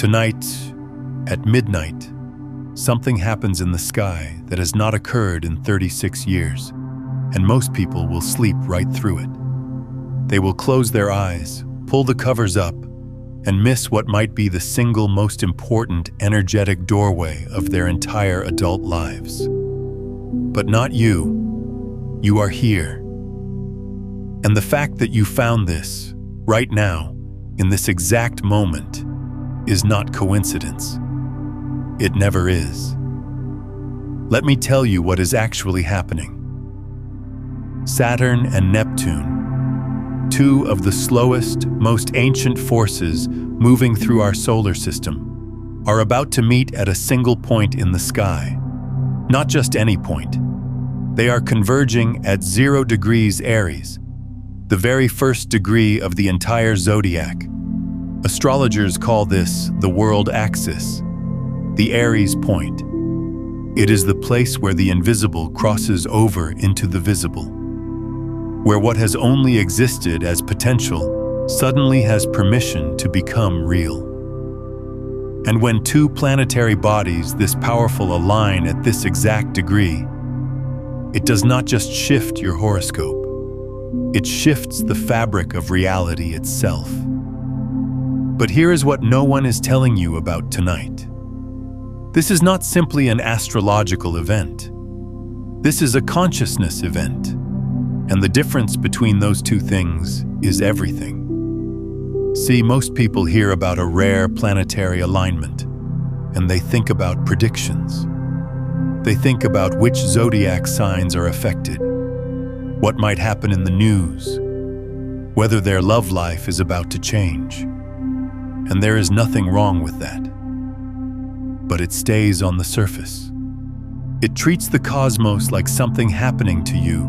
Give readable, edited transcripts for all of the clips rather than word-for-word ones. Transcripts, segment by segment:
Tonight, at midnight, something happens in the sky that has not occurred in 36 years, and most people will sleep right through it. They will close their eyes, pull the covers up, and miss what might be the single most important energetic doorway of their entire adult lives. But not you. You are here. And the fact that you found this, right now, in this exact moment, is not coincidence. It never is. Let me tell you what is actually happening. Saturn and Neptune, two of the slowest, most ancient forces moving through our solar system, are about to meet at a single point in the sky. Not just any point. They are converging at 0 degrees Aries, the very first degree of the entire zodiac. Astrologers call this the world axis, the Aries point. It is the place where the invisible crosses over into the visible, where what has only existed as potential suddenly has permission to become real. And when two planetary bodies this powerful align at this exact degree, it does not just shift your horoscope, it shifts the fabric of reality itself. But here is what no one is telling you about tonight. This is not simply an astrological event. This is a consciousness event. And the difference between those two things is everything. See, most people hear about a rare planetary alignment, and they think about predictions. They think about which zodiac signs are affected, what might happen in the news, whether their love life is about to change. And there is nothing wrong with that. But it stays on the surface. It treats the cosmos like something happening to you,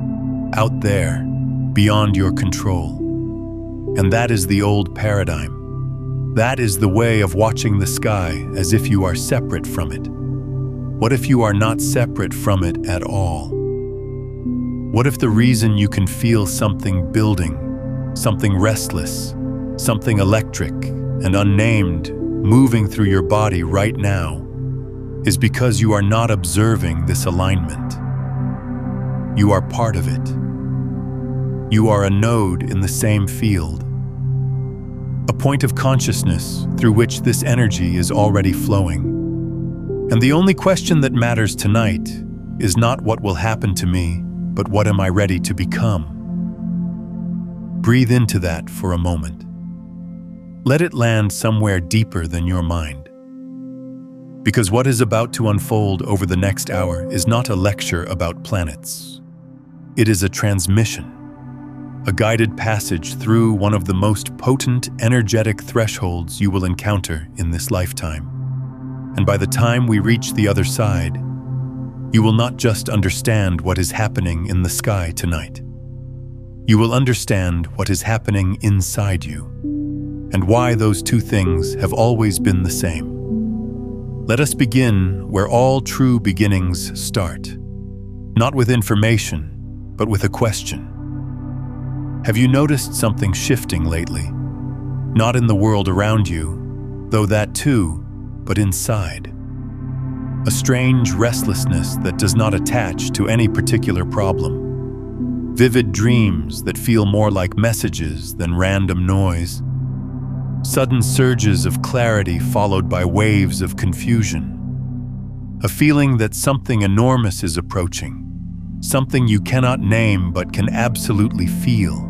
out there, beyond your control. And that is the old paradigm. That is the way of watching the sky as if you are separate from it. What if you are not separate from it at all? What if the reason you can feel something building, something restless, something electric and unnamed moving through your body right now is because you are not observing this alignment? You are part of it. You are a node in the same field, a point of consciousness through which this energy is already flowing. And the only question that matters tonight is not what will happen to me, but what am I ready to become? Breathe into that for a moment. Let it land somewhere deeper than your mind. Because what is about to unfold over the next hour is not a lecture about planets. It is a transmission, a guided passage through one of the most potent energetic thresholds you will encounter in this lifetime. And by the time we reach the other side, you will not just understand what is happening in the sky tonight. You will understand what is happening inside you, and why those two things have always been the same. Let us begin where all true beginnings start, not with information, but with a question. Have you noticed something shifting lately? Not in the world around you, though that too, but inside. A strange restlessness that does not attach to any particular problem. Vivid dreams that feel more like messages than random noise. Sudden surges of clarity followed by waves of confusion. A feeling that something enormous is approaching. Something you cannot name but can absolutely feel.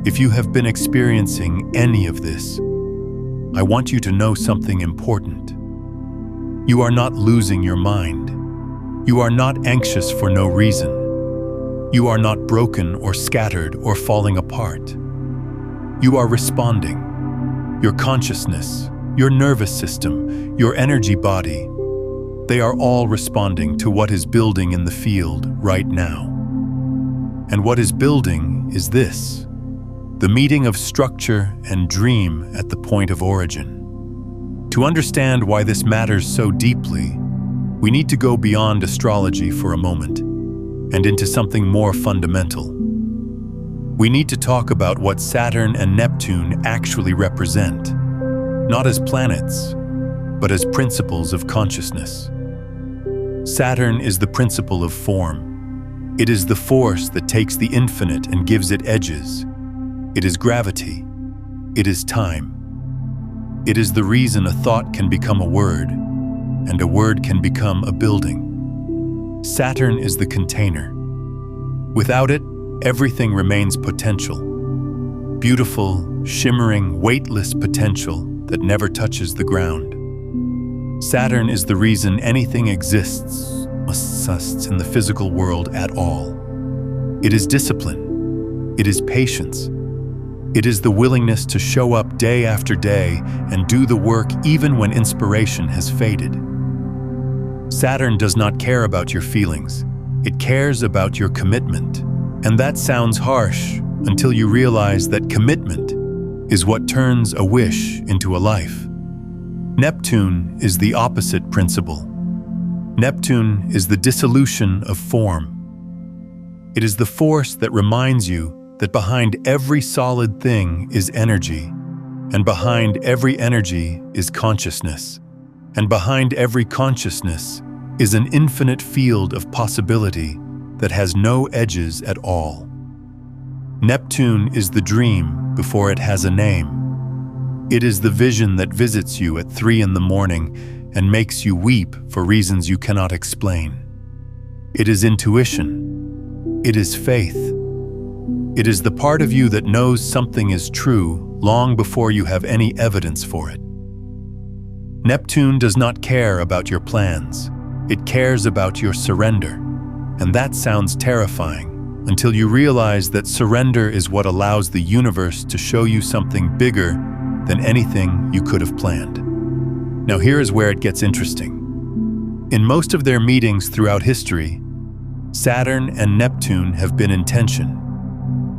If you have been experiencing any of this, I want you to know something important. You are not losing your mind. You are not anxious for no reason. You are not broken or scattered or falling apart. You are responding. Your consciousness, your nervous system, your energy body, they are all responding to what is building in the field right now. And what is building is this: the meeting of structure and dream at the point of origin. To understand why this matters so deeply, we need to go beyond astrology for a moment and into something more fundamental. We need to talk about what Saturn and Neptune actually represent. not as planets, but as principles of consciousness. Saturn is the principle of form. It is the force that takes the infinite and gives it edges. It is gravity. It is time. It is the reason a thought can become a word, and a word can become a building. Saturn is the container. Without it, everything remains potential. Beautiful, shimmering, weightless potential that never touches the ground. Saturn is the reason anything exists in the physical world at all. It is discipline. It is patience. It is the willingness to show up day after day and do the work even when inspiration has faded. Saturn does not care about your feelings. It cares about your commitment. And that sounds harsh until you realize that commitment is what turns a wish into a life. Neptune is the opposite principle. Neptune is the dissolution of form. It is the force that reminds you that behind every solid thing is energy, and behind every energy is consciousness, and behind every consciousness is an infinite field of possibility that has no edges at all. Neptune is the dream before it has a name. It is the vision that visits you at 3 in the morning and makes you weep for reasons you cannot explain. It is intuition. It is faith. It is the part of you that knows something is true long before you have any evidence for it. Neptune does not care about your plans. It cares about your surrender. And that sounds terrifying until you realize that surrender is what allows the universe to show you something bigger than anything you could have planned. Now here is where it gets interesting. In most of their meetings throughout history, Saturn and Neptune have been in tension.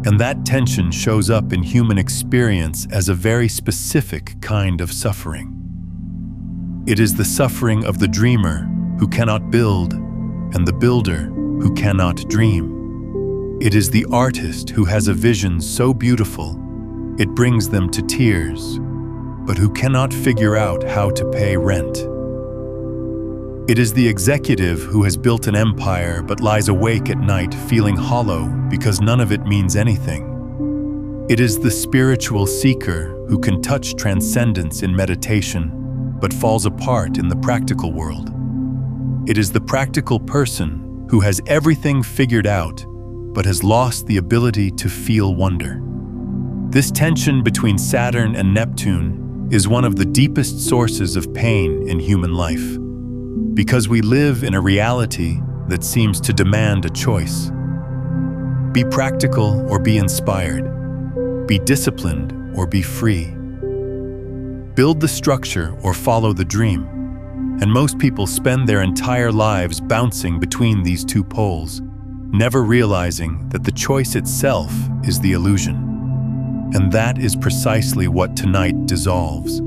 And that tension shows up in human experience as a very specific kind of suffering. It is the suffering of the dreamer who cannot build and the builder who cannot dream. It is the artist who has a vision so beautiful it brings them to tears, but who cannot figure out how to pay rent. It is the executive who has built an empire but lies awake at night feeling hollow because none of it means anything. It is the spiritual seeker who can touch transcendence in meditation but falls apart in the practical world. It is the practical person who has everything figured out but has lost the ability to feel wonder. This tension between Saturn and Neptune is one of the deepest sources of pain in human life, because we live in a reality that seems to demand a choice. Be practical or be inspired. Be disciplined or be free. Build the structure or follow the dream. And most people spend their entire lives bouncing between these two poles, never realizing that the choice itself is the illusion. And that is precisely what tonight dissolves.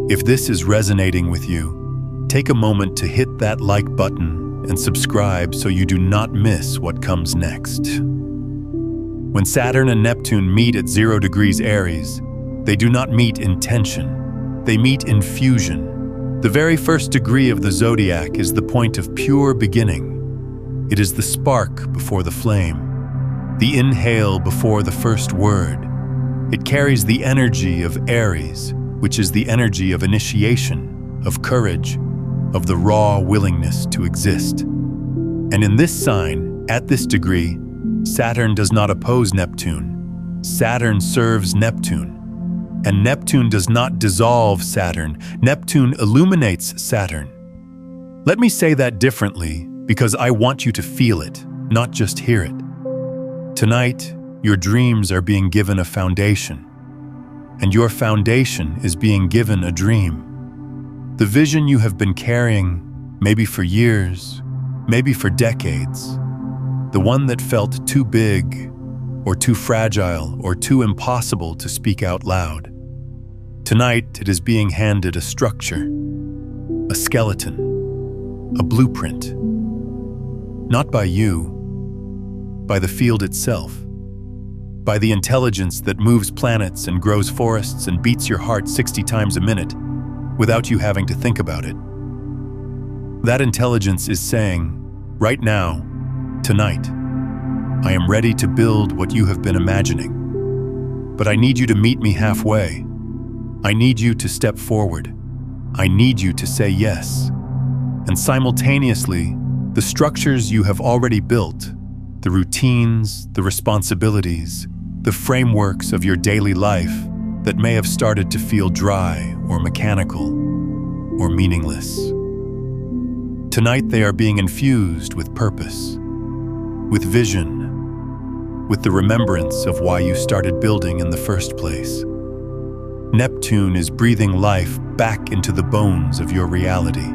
If this is resonating with you, take a moment to hit that like button and subscribe so you do not miss what comes next. When Saturn and Neptune meet at 0 degrees Aries, they do not meet in tension, they meet in fusion. The very first degree of the zodiac is the point of pure beginning. It is the spark before the flame, the inhale before the first word. It carries the energy of Aries, which is the energy of initiation, of courage, of the raw willingness to exist. And in this sign, at this degree, Saturn does not oppose Neptune. Saturn serves Neptune. And Neptune does not dissolve Saturn. Neptune illuminates Saturn. Let me say that differently because I want you to feel it, not just hear it. Tonight, your dreams are being given a foundation, and your foundation is being given a dream. The vision you have been carrying, maybe for years, maybe for decades, the one that felt too big, or too fragile, or too impossible to speak out loud. Tonight, it is being handed a structure, a skeleton, a blueprint. Not by you, by the field itself, by the intelligence that moves planets and grows forests and beats your heart 60 times a minute without you having to think about it. That intelligence is saying, right now, tonight, I am ready to build what you have been imagining. But I need you to meet me halfway. I need you to step forward. I need you to say yes. And simultaneously, the structures you have already built, the routines, the responsibilities, the frameworks of your daily life that may have started to feel dry or mechanical or meaningless. Tonight they are being infused with purpose, with vision, with the remembrance of why you started building in the first place. Neptune is breathing life back into the bones of your reality,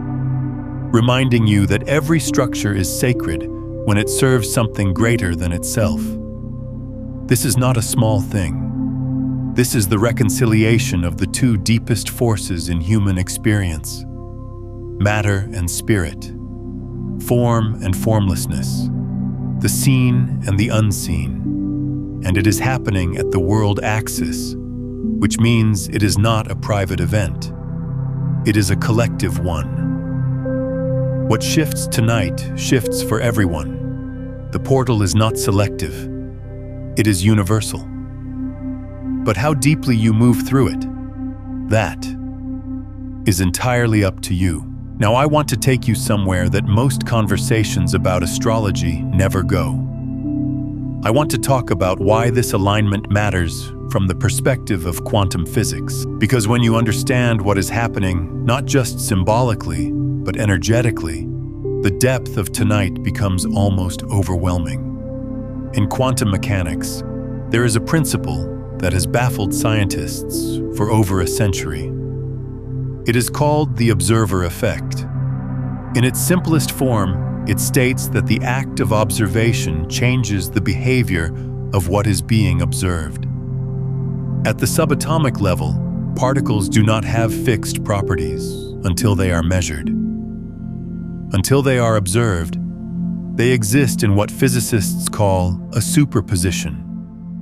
reminding you that every structure is sacred when it serves something greater than itself. This is not a small thing. This is the reconciliation of the two deepest forces in human experience: matter and spirit, form and formlessness, the seen and the unseen. And it is happening at the world axis, which means it is not a private event. It is a collective one. What shifts tonight shifts for everyone. The portal is not selective. It is universal. But how deeply you move through it, that is entirely up to you. Now I want to take you somewhere that most conversations about astrology never go. I want to talk about why this alignment matters from the perspective of quantum physics. Because when you understand what is happening, not just symbolically, but energetically, the depth of tonight becomes almost overwhelming. In quantum mechanics, there is a principle that has baffled scientists for over a century. It is called the observer effect. In its simplest form, it states that the act of observation changes the behavior of what is being observed. At the subatomic level, particles do not have fixed properties until they are measured. Until they are observed, they exist in what physicists call a superposition,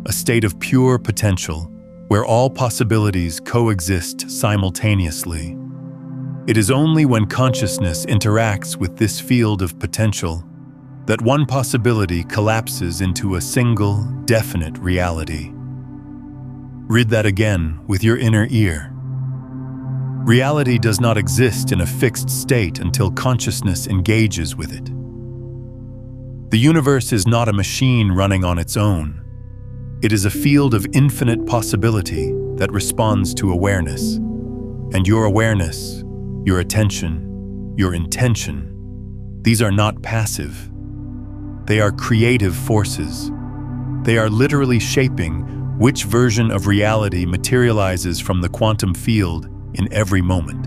a state of pure potential where all possibilities coexist simultaneously. It is only when consciousness interacts with this field of potential that one possibility collapses into a single, definite reality. Read that again with your inner ear. Reality does not exist in a fixed state until consciousness engages with it. The universe is not a machine running on its own. It is a field of infinite possibility that responds to awareness. And your awareness, your attention, your intention, these are not passive. They are creative forces. They are literally shaping which version of reality materializes from the quantum field in every moment.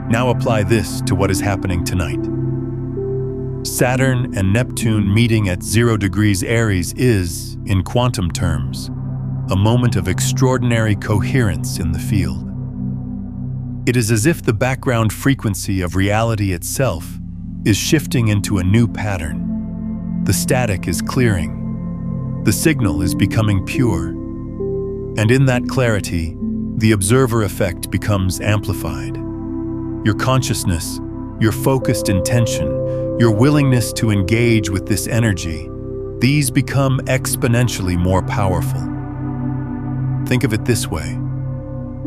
Now apply this to what is happening tonight. Saturn and Neptune meeting at 0 degrees Aries is, in quantum terms, a moment of extraordinary coherence in the field. It is as if the background frequency of reality itself is shifting into a new pattern. The static is clearing. The signal is becoming pure. And in that clarity, the observer effect becomes amplified. Your consciousness, your focused intention, your willingness to engage with this energy, these become exponentially more powerful. Think of it this way.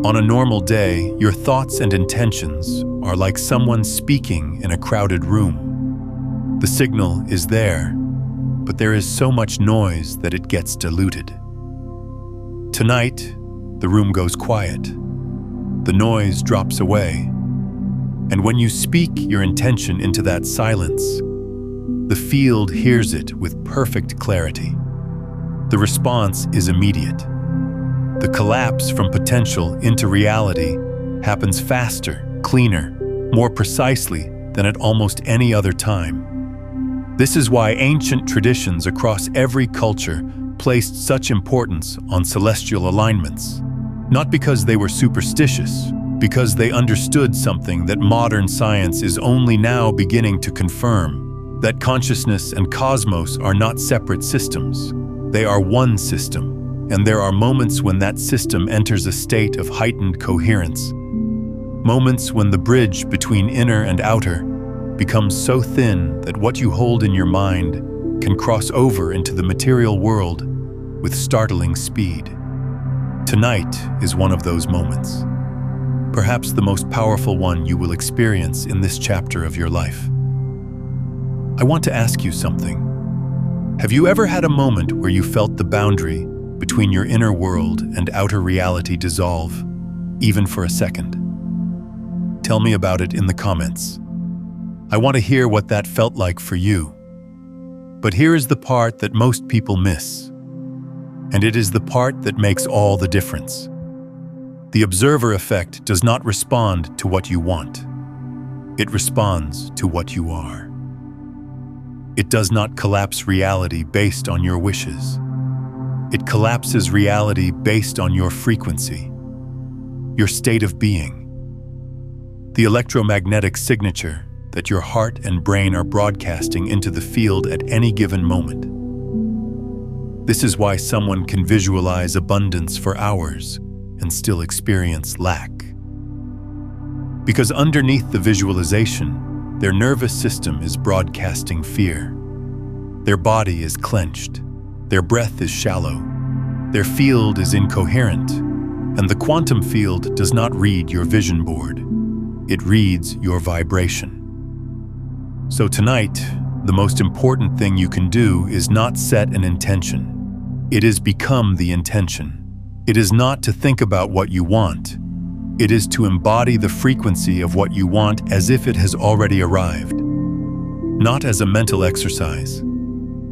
On a normal day, your thoughts and intentions are like someone speaking in a crowded room. The signal is there, but there is so much noise that it gets diluted. Tonight, the room goes quiet. The noise drops away. And when you speak your intention into that silence, the field hears it with perfect clarity. The response is immediate. The collapse from potential into reality happens faster, cleaner, more precisely than at almost any other time. This is why ancient traditions across every culture placed such importance on celestial alignments. Not because they were superstitious, because they understood something that modern science is only now beginning to confirm, that consciousness and cosmos are not separate systems. They are one system, and there are moments when that system enters a state of heightened coherence. Moments when the bridge between inner and outer becomes so thin that what you hold in your mind can cross over into the material world with startling speed. Tonight is one of those moments, perhaps the most powerful one you will experience in this chapter of your life. I want to ask you something. Have you ever had a moment where you felt the boundary between your inner world and outer reality dissolve, even for a second? Tell me about it in the comments. I want to hear what that felt like for you. But here is the part that most people miss, and it is the part that makes all the difference. The observer effect does not respond to what you want. It responds to what you are. It does not collapse reality based on your wishes. It collapses reality based on your frequency, your state of being, the electromagnetic signature that your heart and brain are broadcasting into the field at any given moment. This is why someone can visualize abundance for hours and still experience lack. Because underneath the visualization, their nervous system is broadcasting fear. Their body is clenched. Their breath is shallow. Their field is incoherent. And the quantum field does not read your vision board. It reads your vibration. So tonight, the most important thing you can do is not set an intention. It is become the intention. It is not to think about what you want. It is to embody the frequency of what you want as if it has already arrived. Not as a mental exercise.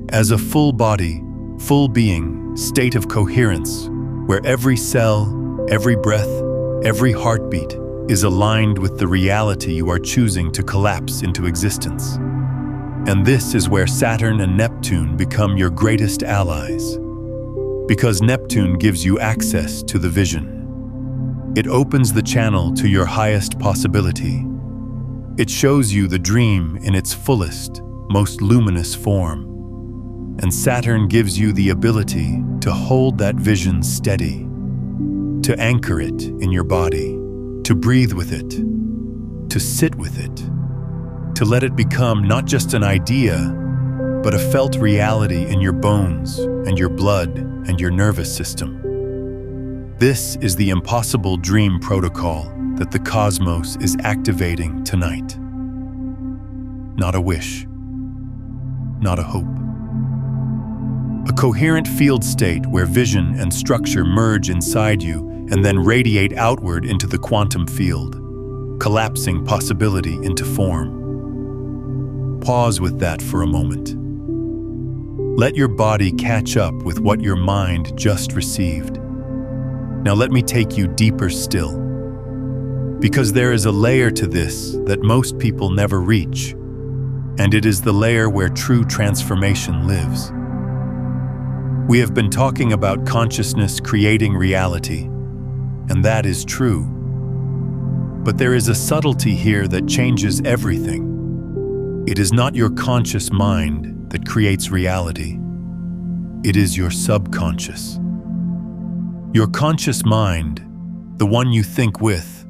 As a full body, full being, state of coherence, where every cell, every breath, every heartbeat is aligned with the reality you are choosing to collapse into existence. And this is where Saturn and Neptune become your greatest allies. Because Neptune gives you access to the vision. It opens the channel to your highest possibility. It shows you the dream in its fullest, most luminous form. And Saturn gives you the ability to hold that vision steady, to anchor it in your body, to breathe with it, to sit with it, to let it become not just an idea, but a felt reality in your bones and your blood and your nervous system. This is the impossible dream protocol that the cosmos is activating tonight. Not a wish, not a hope. A coherent field state where vision and structure merge inside you and then radiate outward into the quantum field, collapsing possibility into form. Pause with that for a moment. Let your body catch up with what your mind just received. Now let me take you deeper still. Because there is a layer to this that most people never reach, and it is the layer where true transformation lives. We have been talking about consciousness creating reality, and that is true. But there is a subtlety here that changes everything. It is not your conscious mind that creates reality. It is your subconscious. Your conscious mind, the one you think with,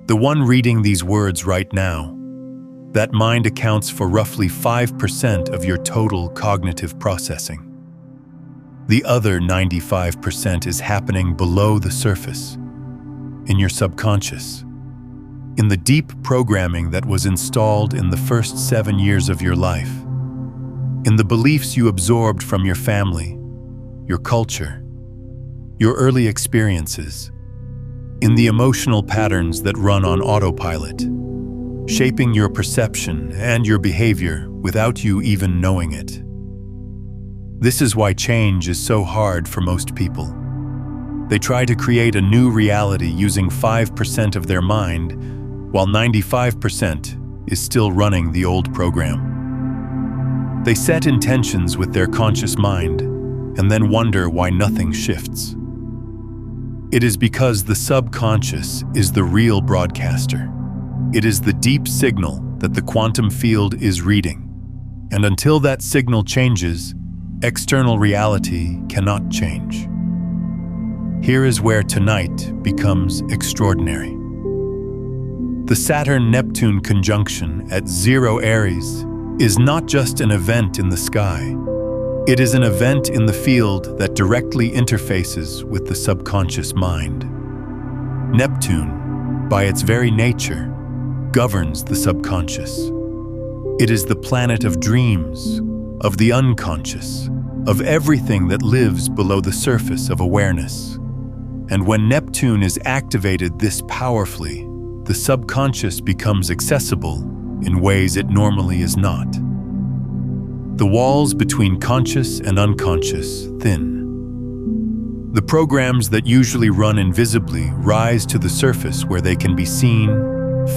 the one reading these words right now, that mind accounts for roughly 5% of your total cognitive processing. The other 95% is happening below the surface, in your subconscious, in the deep programming that was installed in the first 7 years of your life, in the beliefs you absorbed from your family, your culture, your early experiences, in the emotional patterns that run on autopilot, shaping your perception and your behavior without you even knowing it. This is why change is so hard for most people. They try to create a new reality using 5% of their mind, while 95% is still running the old program. They set intentions with their conscious mind and then wonder why nothing shifts. It is because the subconscious is the real broadcaster. It is the deep signal that the quantum field is reading. And until that signal changes, External reality cannot change. Here is where tonight becomes extraordinary. The Saturn-Neptune conjunction at 0 Aries is not just an event in the sky. It is an event in the field that directly interfaces with the subconscious mind. Neptune, by its very nature, governs the subconscious. It is the planet of dreams, of the unconscious, of everything that lives below the surface of awareness. And when Neptune is activated this powerfully, the subconscious becomes accessible in ways it normally is not. The walls between conscious and unconscious thin. The programs that usually run invisibly rise to the surface where they can be seen,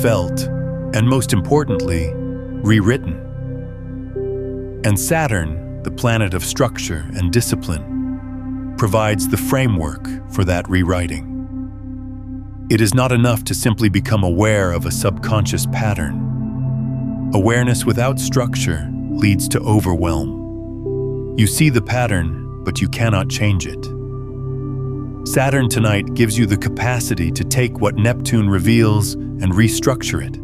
felt, and most importantly, rewritten. And Saturn, the planet of structure and discipline, provides the framework for that rewriting. It is not enough to simply become aware of a subconscious pattern. Awareness without structure leads to overwhelm. You see the pattern, but you cannot change it. Saturn tonight gives you the capacity to take what Neptune reveals and restructure it,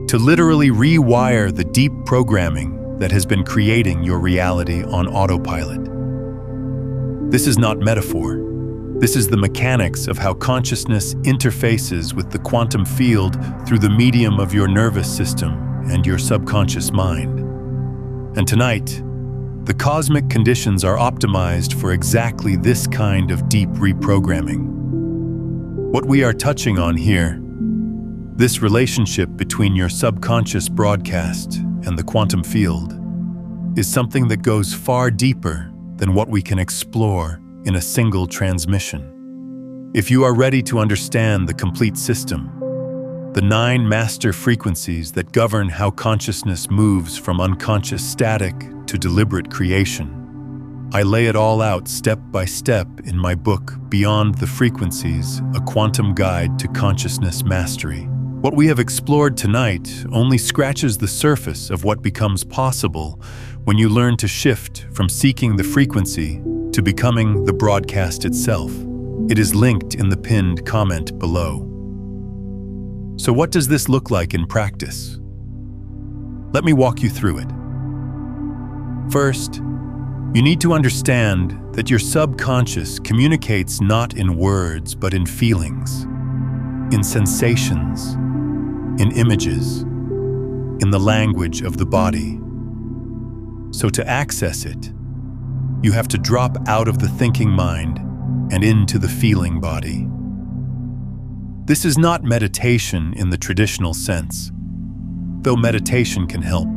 to literally rewire the deep programming that has been creating your reality on autopilot. This is not metaphor. This is the mechanics of how consciousness interfaces with the quantum field through the medium of your nervous system and your subconscious mind. And tonight, the cosmic conditions are optimized for exactly this kind of deep reprogramming. What we are touching on here, this relationship between your subconscious broadcast and the quantum field, is something that goes far deeper than what we can explore in a single transmission. If you are ready to understand the complete system, the 9 master frequencies that govern how consciousness moves from unconscious static to deliberate creation, I lay it all out step by step in my book, Beyond the Frequencies, A Quantum Guide to Consciousness Mastery. What we have explored tonight only scratches the surface of what becomes possible when you learn to shift from seeking the frequency to becoming the broadcast itself. It is linked in the pinned comment below. So what does this look like in practice? Let me walk you through it. First, you need to understand that your subconscious communicates not in words but in feelings, in sensations, in images, in the language of the body. So to access it, you have to drop out of the thinking mind and into the feeling body. This is not meditation in the traditional sense, though meditation can help.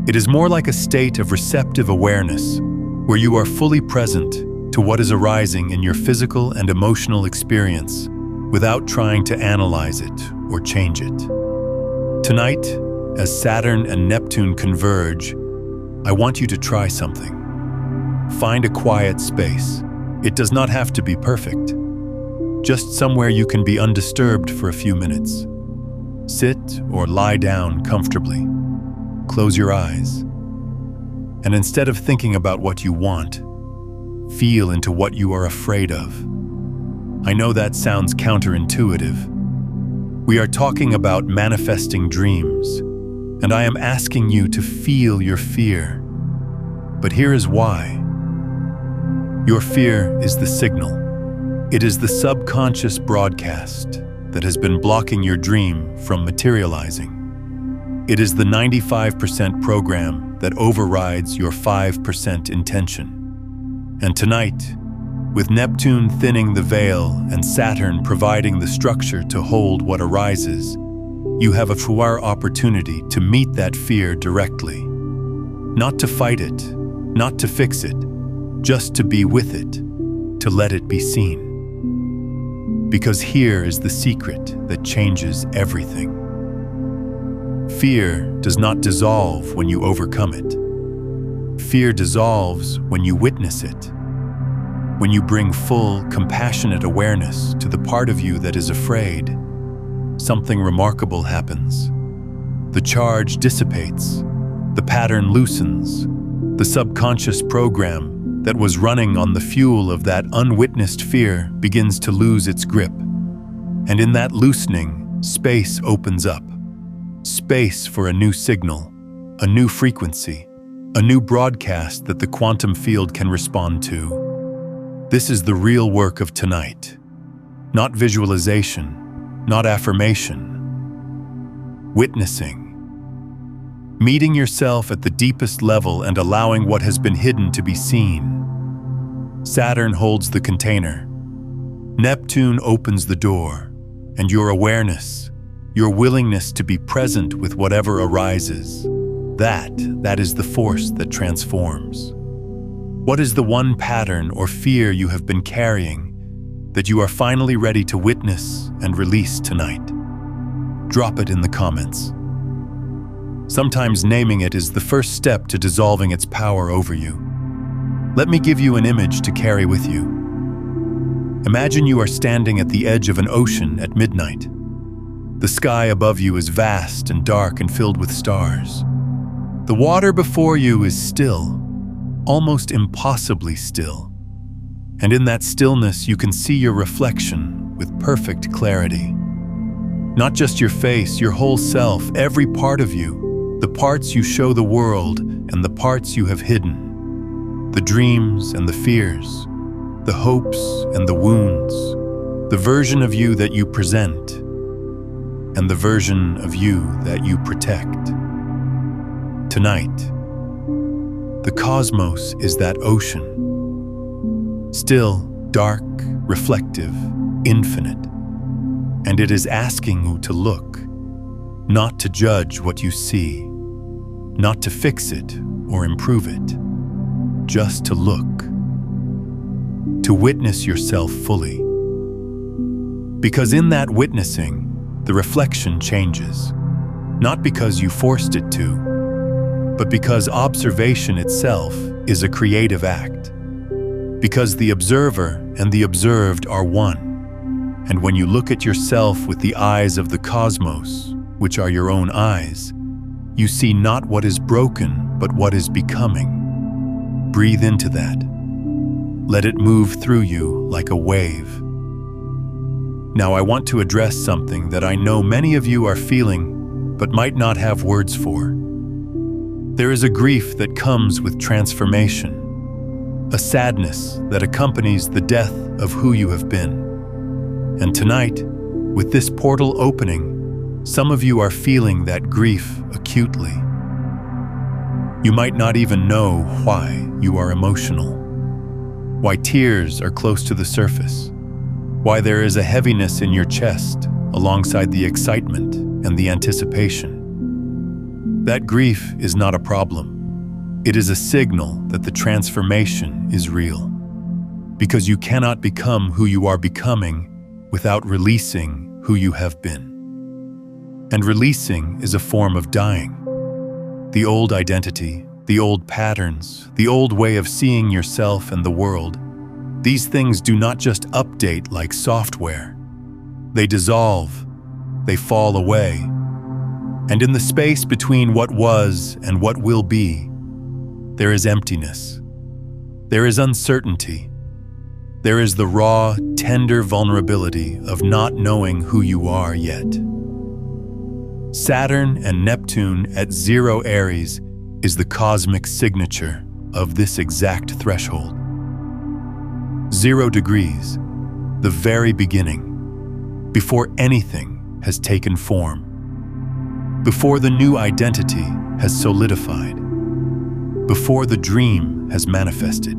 It is more like a state of receptive awareness where you are fully present to what is arising in your physical and emotional experience without trying to analyze it or change it. Tonight, as Saturn and Neptune converge, I want you to try something. Find a quiet space. It does not have to be perfect. Just somewhere you can be undisturbed for a few minutes. Sit or lie down comfortably. Close your eyes. And instead of thinking about what you want, feel into what you are afraid of. I know that sounds counterintuitive. We are talking about manifesting dreams, and I am asking you to feel your fear. But here is why. Your fear is the signal. It is the subconscious broadcast that has been blocking your dream from materializing. It is the 95% program that overrides your 5% intention. And tonight, with Neptune thinning the veil and Saturn providing the structure to hold what arises, you have a rare opportunity to meet that fear directly. Not to fight it, not to fix it, just to be with it, to let it be seen. Because here is the secret that changes everything. Fear does not dissolve when you overcome it. Fear dissolves when you witness it. When you bring full, compassionate awareness to the part of you that is afraid, something remarkable happens. The charge dissipates, the pattern loosens, The subconscious program that was running on the fuel of that unwitnessed fear begins to lose its grip. And in that loosening, space opens up. Space for a new signal, a new frequency, a new broadcast that the quantum field can respond to. This is the real work of tonight. Not visualization, not affirmation. Witnessing. Meeting yourself at the deepest level and allowing what has been hidden to be seen. Saturn holds the container. Neptune opens the door, and your awareness, your willingness to be present with whatever arises, that is the force that transforms. What is the one pattern or fear you have been carrying that you are finally ready to witness and release tonight? Drop it in the comments. Sometimes naming it is the first step to dissolving its power over you. Let me give you an image to carry with you. Imagine you are standing at the edge of an ocean at midnight. The sky above you is vast and dark and filled with stars. The water before you is still, almost impossibly still. And in that stillness, you can see your reflection with perfect clarity. Not just your face, your whole self, every part of you, the parts you show the world and the parts you have hidden, the dreams and the fears, the hopes and the wounds, the version of you that you present, and the version of you that you protect. Tonight, the cosmos is that ocean. Still, dark, reflective, infinite. And it is asking you to look, not to judge what you see, not to fix it or improve it, just to look, to witness yourself fully. Because in that witnessing, the reflection changes, not because you forced it to, but because observation itself is a creative act. Because the observer and the observed are one. And when you look at yourself with the eyes of the cosmos, which are your own eyes, you see not what is broken, but what is becoming. Breathe into that. Let it move through you like a wave. Now I want to address something that I know many of you are feeling, but might not have words for. There is a grief that comes with transformation, a sadness that accompanies the death of who you have been. And tonight, with this portal opening, some of you are feeling that grief acutely. You might not even know why you are emotional, why tears are close to the surface, why there is a heaviness in your chest alongside the excitement and the anticipation. That grief is not a problem. It is a signal that the transformation is real. Because you cannot become who you are becoming without releasing who you have been. And releasing is a form of dying. The old identity, the old patterns, the old way of seeing yourself and the world, these things do not just update like software. They dissolve, they fall away. And in the space between what was and what will be, there is emptiness. There is uncertainty. There is the raw, tender vulnerability of not knowing who you are yet. Saturn and Neptune at 0 Aries is the cosmic signature of this exact threshold. 0 degrees, the very beginning, before anything has taken form. Before the new identity has solidified, before the dream has manifested.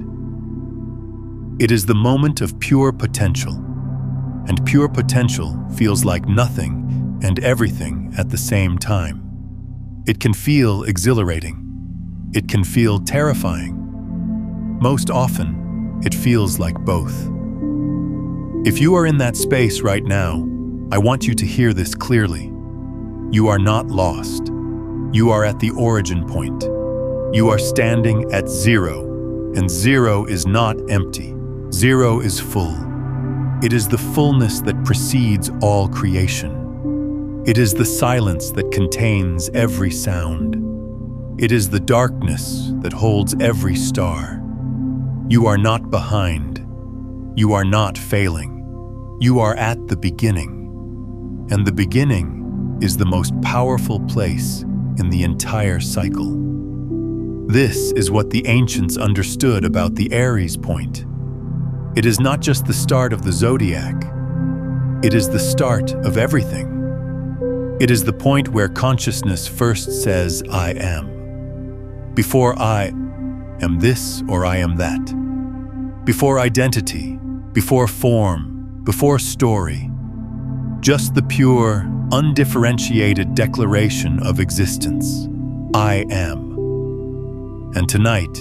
It is the moment of pure potential, and pure potential feels like nothing and everything at the same time. It can feel exhilarating. It can feel terrifying. Most often, it feels like both. If you are in that space right now, I want you to hear this clearly. You are not lost. You are at the origin point. You are standing at 0, and 0 is not empty. 0 is full. It is the fullness that precedes all creation. It is the silence that contains every sound. It is the darkness that holds every star. You are not behind. You are not failing. You are at the beginning. And the beginning is the most powerful place in the entire cycle. This is what the ancients understood about the Aries point. It is not just the start of the zodiac. It is the start of everything. It is the point where consciousness first says, I am. Before I am this or I am that. Before identity, before form, before story. Just the pure, undifferentiated declaration of existence. I am. And tonight,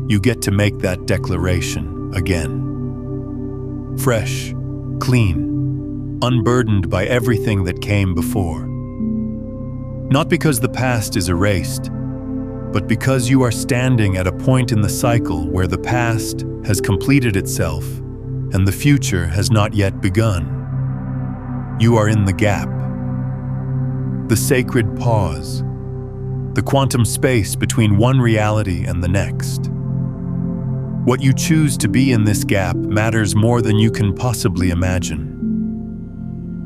you get to make that declaration again. Fresh, clean, unburdened by everything that came before. Not because the past is erased, but because you are standing at a point in the cycle where the past has completed itself and the future has not yet begun. You are in the gap. The sacred pause. The quantum space between one reality and the next. What you choose to be in this gap matters more than you can possibly imagine.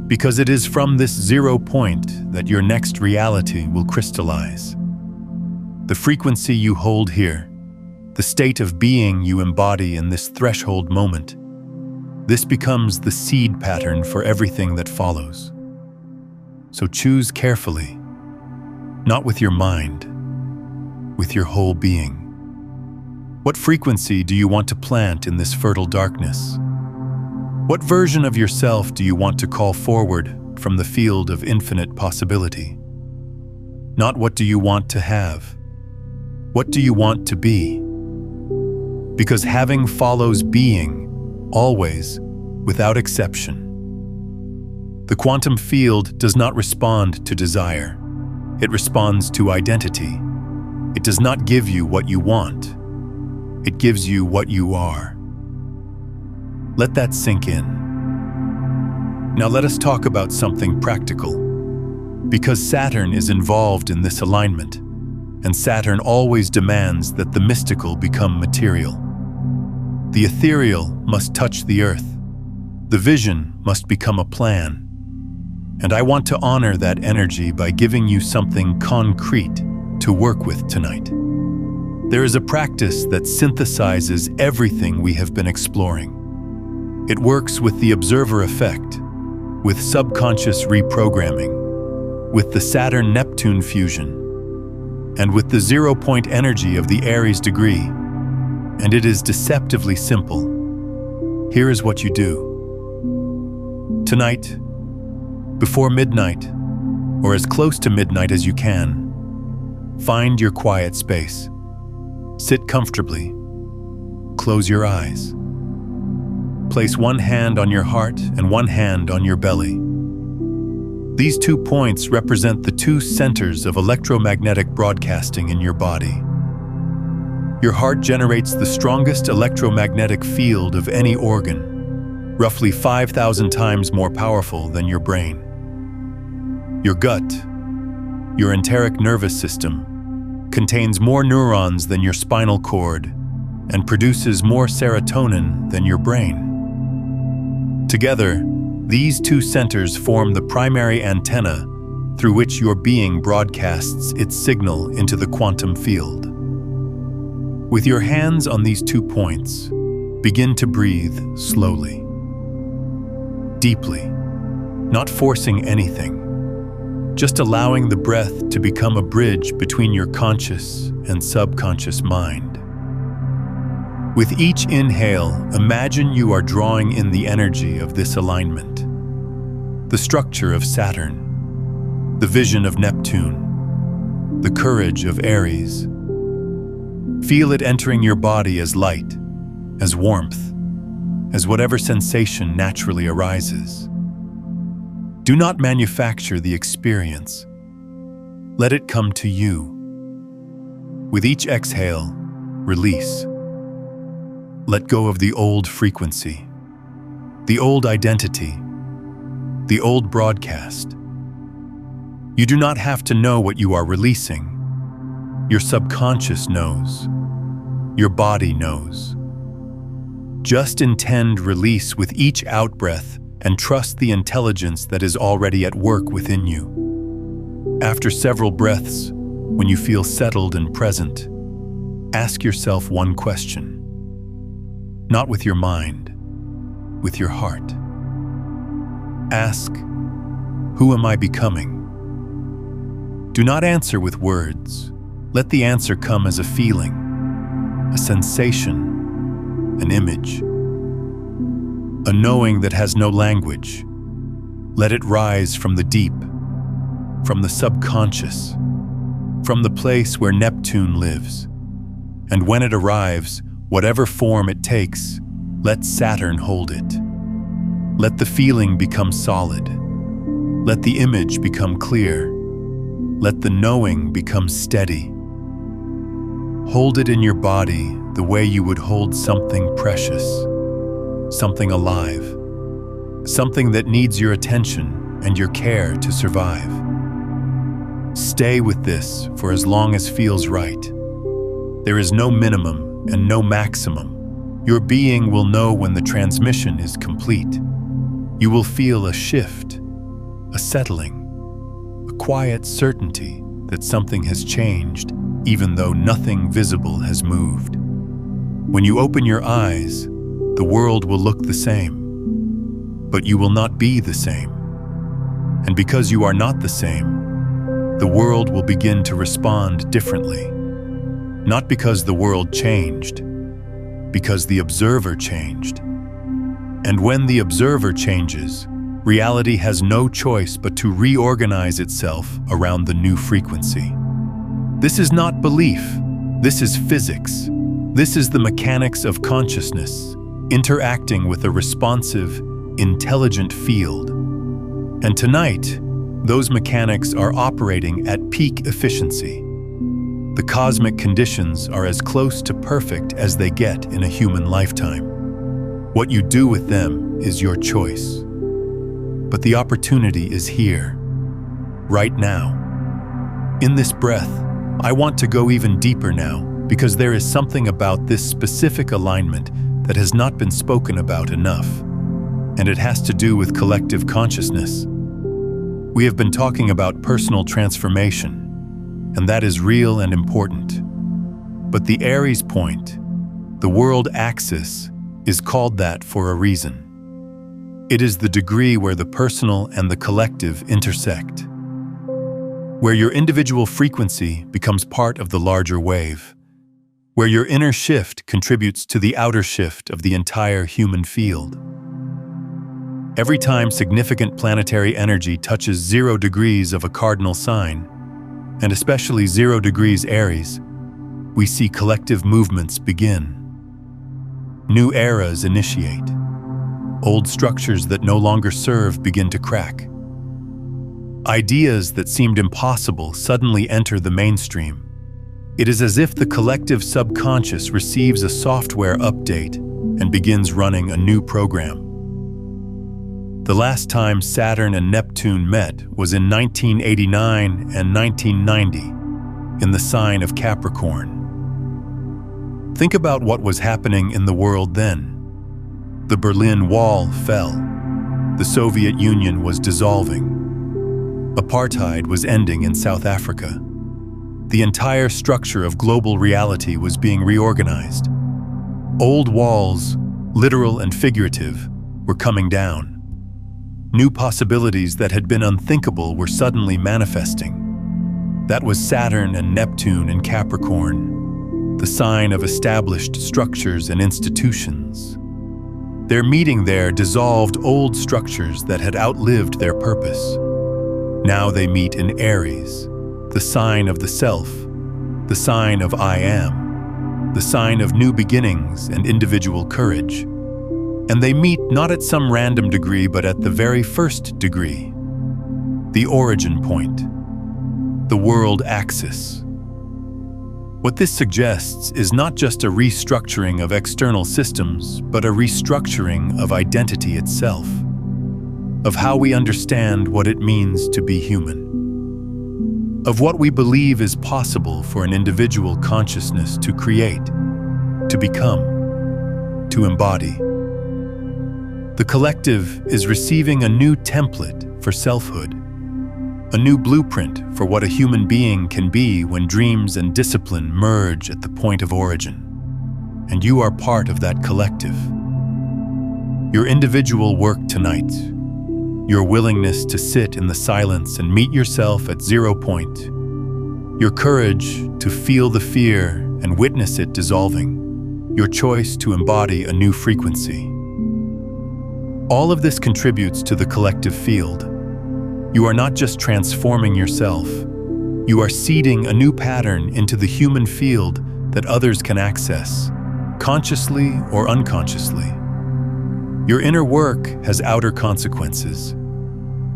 Because it is from this 0 point that your next reality will crystallize. The frequency you hold here, the state of being you embody in this threshold moment, this becomes the seed pattern for everything that follows. So choose carefully. Not with your mind, with your whole being. What frequency do you want to plant in this fertile darkness? What version of yourself do you want to call forward from the field of infinite possibility? Not what do you want to have? What do you want to be? Because having follows being, always, without exception. The quantum field does not respond to desire. It responds to identity. It does not give you what you want. It gives you what you are. Let that sink in. Now let us talk about something practical. Because Saturn is involved in this alignment, and Saturn always demands that the mystical become material. The ethereal must touch the earth. The vision must become a plan. And I want to honor that energy by giving you something concrete to work with tonight. There is a practice that synthesizes everything we have been exploring. It works with the observer effect, with subconscious reprogramming, with the Saturn-Neptune fusion, and with the 0 point energy of the Aries degree. And it is deceptively simple. Here is what you do. Tonight, before midnight, or as close to midnight as you can, find your quiet space. Sit comfortably. Close your eyes. Place one hand on your heart and one hand on your belly. These 2 points represent the 2 centers of electromagnetic broadcasting in your body. Your heart generates the strongest electromagnetic field of any organ, roughly 5,000 times more powerful than your brain. Your gut, your enteric nervous system, contains more neurons than your spinal cord and produces more serotonin than your brain. Together, these 2 centers form the primary antenna through which your being broadcasts its signal into the quantum field. With your hands on these 2 points, begin to breathe slowly, deeply, not forcing anything. Just allowing the breath to become a bridge between your conscious and subconscious mind. With each inhale, imagine you are drawing in the energy of this alignment. The structure of Saturn, the vision of Neptune, the courage of Aries. Feel it entering your body as light, as warmth, as whatever sensation naturally arises. Do not manufacture the experience. Let it come to you. With each exhale, release. Let go of the old frequency, the old identity, the old broadcast. You do not have to know what you are releasing. Your subconscious knows. Your body knows. Just intend release with each out-breath and trust the intelligence that is already at work within you. After several breaths, when you feel settled and present, ask yourself one question. Not with your mind, with your heart. Ask, who am I becoming? Do not answer with words. Let the answer come as a feeling, a sensation, an image. A knowing that has no language. Let it rise from the deep, from the subconscious, from the place where Neptune lives. And when it arrives, whatever form it takes, let Saturn hold it. Let the feeling become solid. Let the image become clear. Let the knowing become steady. Hold it in your body the way you would hold something precious, something alive, something that needs your attention and your care to survive. Stay with this for as long as feels right. There is no minimum and no maximum. Your being will know when the transmission is complete. You will feel a shift, a settling, a quiet certainty that something has changed, even though nothing visible has moved. When you open your eyes, the world will look the same, but you will not be the same. And because you are not the same, the world will begin to respond differently. Not because the world changed, because the observer changed. And when the observer changes, reality has no choice but to reorganize itself around the new frequency. This is not belief. This is physics. This is the mechanics of consciousness, interacting with a responsive, intelligent field. And tonight, those mechanics are operating at peak efficiency. The cosmic conditions are as close to perfect as they get in a human lifetime. What you do with them is your choice. But the opportunity is here, right now. In this breath, I want to go even deeper now, because there is something about this specific alignment that has not been spoken about enough, and it has to do with collective consciousness. We have been talking about personal transformation, and that is real and important. But the Aries point, the world axis, is called that for a reason. It is the degree where the personal and the collective intersect, where your individual frequency becomes part of the larger wave, where your inner shift contributes to the outer shift of the entire human field. Every time significant planetary energy touches 0 degrees of a cardinal sign, and especially 0 degrees Aries, we see collective movements begin. New eras initiate. Old structures that no longer serve begin to crack. Ideas that seemed impossible suddenly enter the mainstream. It is as if the collective subconscious receives a software update and begins running a new program. The last time Saturn and Neptune met was in 1989 and 1990 in the sign of Capricorn. Think about what was happening in the world then. The Berlin Wall fell. The Soviet Union was dissolving. Apartheid was ending in South Africa. The entire structure of global reality was being reorganized. Old walls, literal and figurative, were coming down. New possibilities that had been unthinkable were suddenly manifesting. That was Saturn and Neptune in Capricorn, the sign of established structures and institutions. Their meeting there dissolved old structures that had outlived their purpose. Now they meet in Aries, the sign of the self, the sign of I am, the sign of new beginnings and individual courage. And they meet not at some random degree, but at the very first degree, the origin point, the world axis. What this suggests is not just a restructuring of external systems, but a restructuring of identity itself, of how we understand what it means to be human. of what we believe is possible for an individual consciousness to create, to become, to embody. The collective is receiving a new template for selfhood, a new blueprint for what a human being can be when dreams and discipline merge at the point of origin. And you are part of that collective. Your individual work tonight, your willingness to sit in the silence and meet yourself at 0 point, your courage to feel the fear and witness it dissolving, your choice to embody a new frequency. All of this contributes to the collective field. You are not just transforming yourself, you are seeding a new pattern into the human field that others can access, consciously or unconsciously. Your inner work has outer consequences.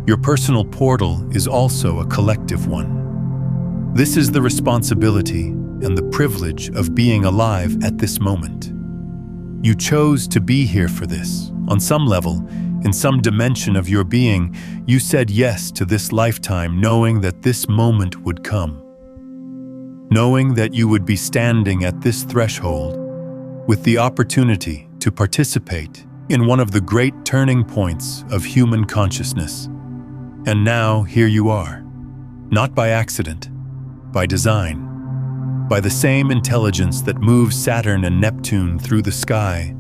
Your personal portal is also a collective one. This is the responsibility and the privilege of being alive at this moment. You chose to be here for this. On some level, in some dimension of your being, you said yes to this lifetime knowing that this moment would come. Knowing that you would be standing at this threshold with the opportunity to participate in one of the great turning points of human consciousness. And now here you are, not by accident, by design, by the same intelligence that moves Saturn and Neptune through the sky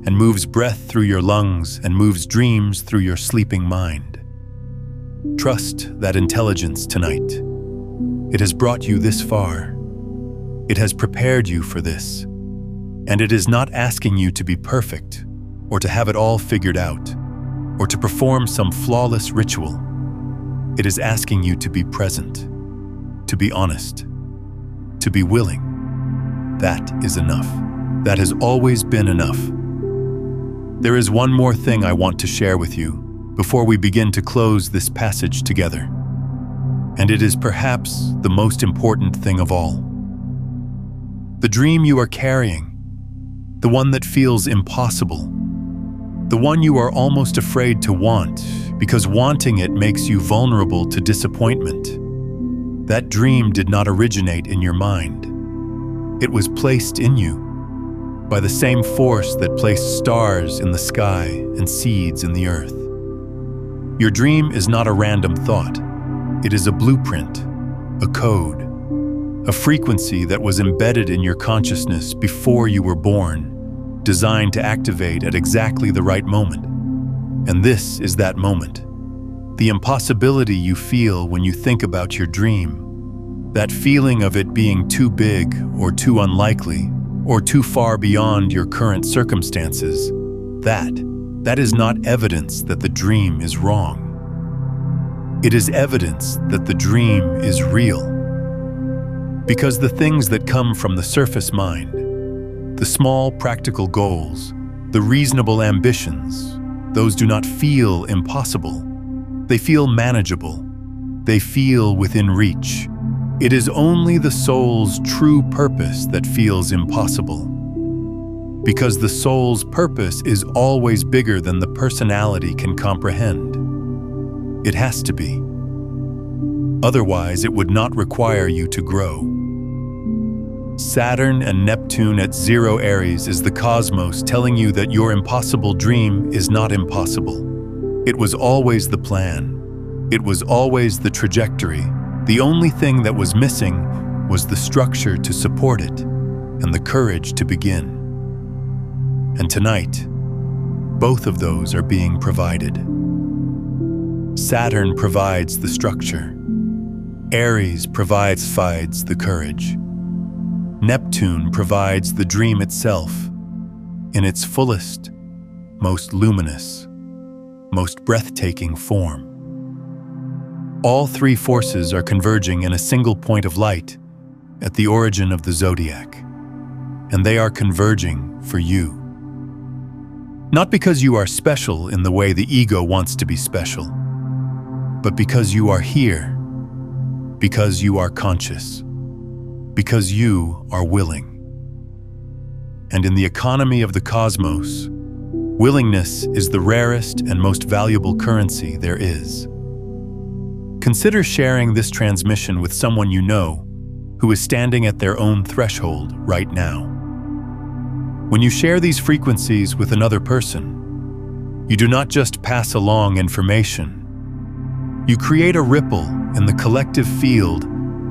and moves breath through your lungs and moves dreams through your sleeping mind. Trust that intelligence tonight. It has brought you this far. It has prepared you for this. And it is not asking you to be perfect, or to have it all figured out, or to perform some flawless ritual. It is asking you to be present, to be honest, to be willing. That is enough. That has always been enough. There is one more thing I want to share with you before we begin to close this passage together. And it is perhaps the most important thing of all. The dream you are carrying, the one that feels impossible, the one you are almost afraid to want because wanting it makes you vulnerable to disappointment. That dream did not originate in your mind. It was placed in you by the same force that placed stars in the sky and seeds in the earth. Your dream is not a random thought. It is a blueprint, a code, a frequency that was embedded in your consciousness before you were born, designed to activate at exactly the right moment. And this is that moment. The impossibility you feel when you think about your dream, that feeling of it being too big or too unlikely or too far beyond your current circumstances, that is not evidence that the dream is wrong. It is evidence that the dream is real. Because the things that come from the surface mind, the small practical goals, the reasonable ambitions, those do not feel impossible. They feel manageable. They feel within reach. It is only the soul's true purpose that feels impossible. Because the soul's purpose is always bigger than the personality can comprehend. It has to be. Otherwise, it would not require you to grow. Saturn and Neptune at 0 Aries is the cosmos telling you that your impossible dream is not impossible. It was always the plan. It was always the trajectory. The only thing that was missing was the structure to support it and the courage to begin. And tonight, both of those are being provided. Saturn provides the structure. Aries provides the courage. Neptune provides the dream itself in its fullest, most luminous, most breathtaking form. All three forces are converging in a single point of light at the origin of the zodiac, and they are converging for you. Not because you are special in the way the ego wants to be special, but because you are here, because you are conscious, because you are willing. And in the economy of the cosmos, willingness is the rarest and most valuable currency there is. Consider sharing this transmission with someone you know who is standing at their own threshold right now. When you share these frequencies with another person, you do not just pass along information. You create a ripple in the collective field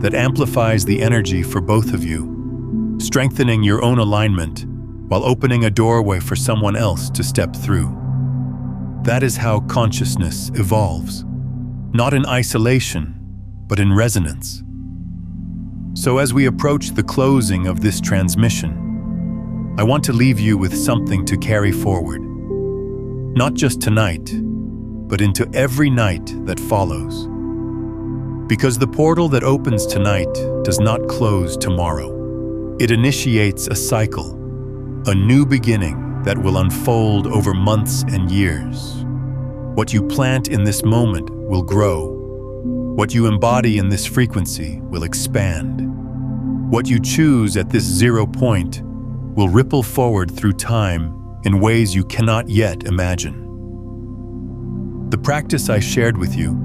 that amplifies the energy for both of you, strengthening your own alignment while opening a doorway for someone else to step through. That is how consciousness evolves, not in isolation, but in resonance. So as we approach the closing of this transmission, I want to leave you with something to carry forward, not just tonight, but into every night that follows. Because the portal that opens tonight does not close tomorrow. It initiates a cycle, a new beginning that will unfold over months and years. What you plant in this moment will grow. What you embody in this frequency will expand. What you choose at this 0 point will ripple forward through time in ways you cannot yet imagine. The practice I shared with you,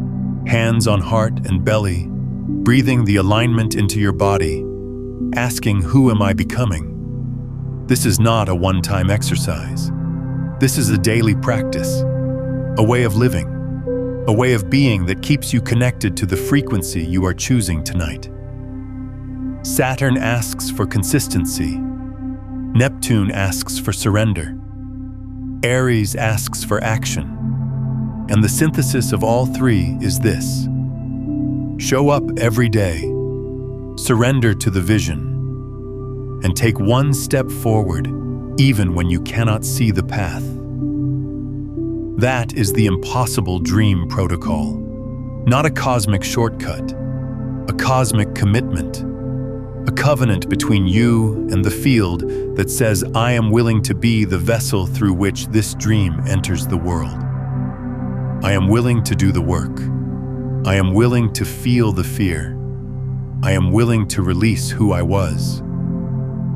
hands on heart and belly, breathing the alignment into your body, asking, "Who am I becoming?" This is not a one-time exercise. This is a daily practice, a way of living, a way of being that keeps you connected to the frequency you are choosing tonight. Saturn asks for consistency. Neptune asks for surrender. Aries asks for action. And the synthesis of all three is this: show up every day, surrender to the vision, and take one step forward even when you cannot see the path. That is the impossible dream protocol, not a cosmic shortcut, a cosmic commitment, a covenant between you and the field that says, "I am willing to be the vessel through which this dream enters the world. I am willing to do the work. I am willing to feel the fear. I am willing to release who I was.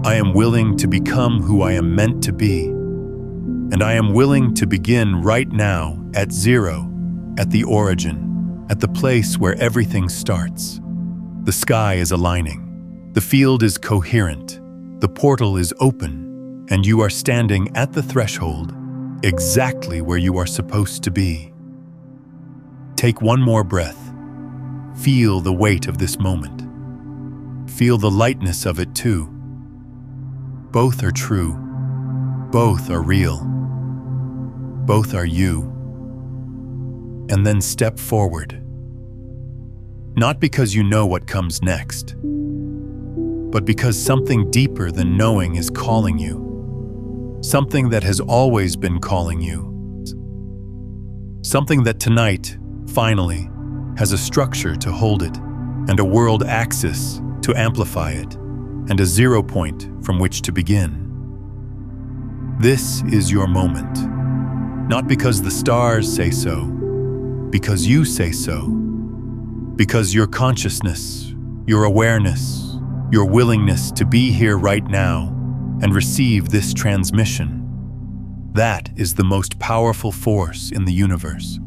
I am willing to become who I am meant to be. And I am willing to begin right now at 0, at the origin, at the place where everything starts. The sky is aligning. The field is coherent. The portal is open. And you are standing at the threshold, exactly where you are supposed to be. Take one more breath. Feel the weight of this moment. Feel the lightness of it too. Both are true. Both are real. Both are you. And then step forward. Not because you know what comes next, but because something deeper than knowing is calling you. Something that has always been calling you. Something that tonight, finally, has a structure to hold it, and a world axis to amplify it, and a 0 point from which to begin. This is your moment. Not because the stars say so, because you say so. Because your consciousness, your awareness, your willingness to be here right now and receive this transmission, that is the most powerful force in the universe.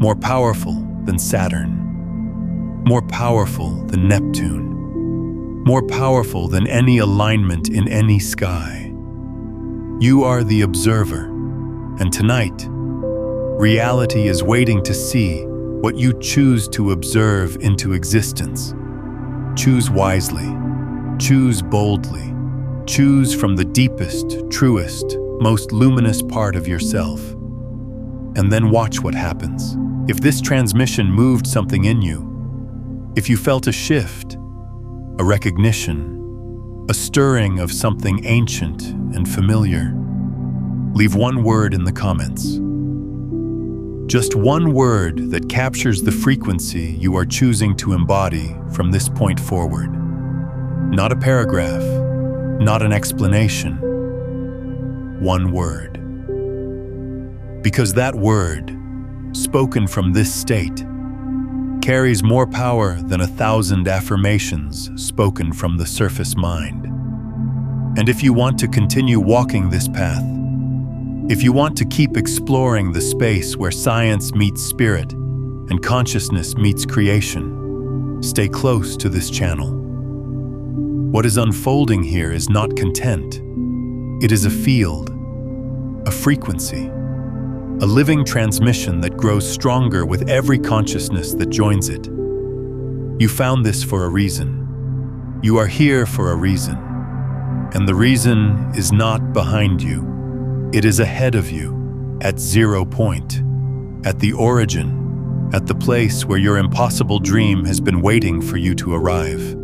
More powerful than Saturn. More powerful than Neptune. More powerful than any alignment in any sky. You are the observer, and tonight, reality is waiting to see what you choose to observe into existence. Choose wisely. Choose boldly. Choose from the deepest, truest, most luminous part of yourself. And then watch what happens. If this transmission moved something in you, if you felt a shift, a recognition, a stirring of something ancient and familiar, leave one word in the comments. Just one word that captures the frequency you are choosing to embody from this point forward. Not a paragraph, not an explanation. One word. Because that word, spoken from this state, carries more power than 1,000 affirmations spoken from the surface mind. And if you want to continue walking this path, if you want to keep exploring the space where science meets spirit, and consciousness meets creation. Stay close to this channel. What is unfolding here is not content. It is a field, a frequency, a living transmission that grows stronger with every consciousness that joins it. You found this for a reason. You are here for a reason. And the reason is not behind you. It is ahead of you, at 0 point, at the origin, at the place where your impossible dream has been waiting for you to arrive.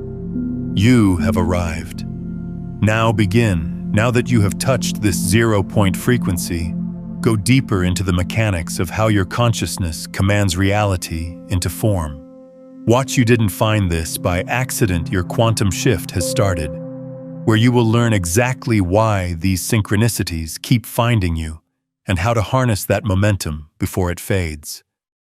You have arrived. Now begin, now that you have touched this 0 point frequency, go deeper into the mechanics of how your consciousness commands reality into form. Watch you didn't find this by accident. Your quantum shift has started, where you will learn exactly why these synchronicities keep finding you and how to harness that momentum before it fades.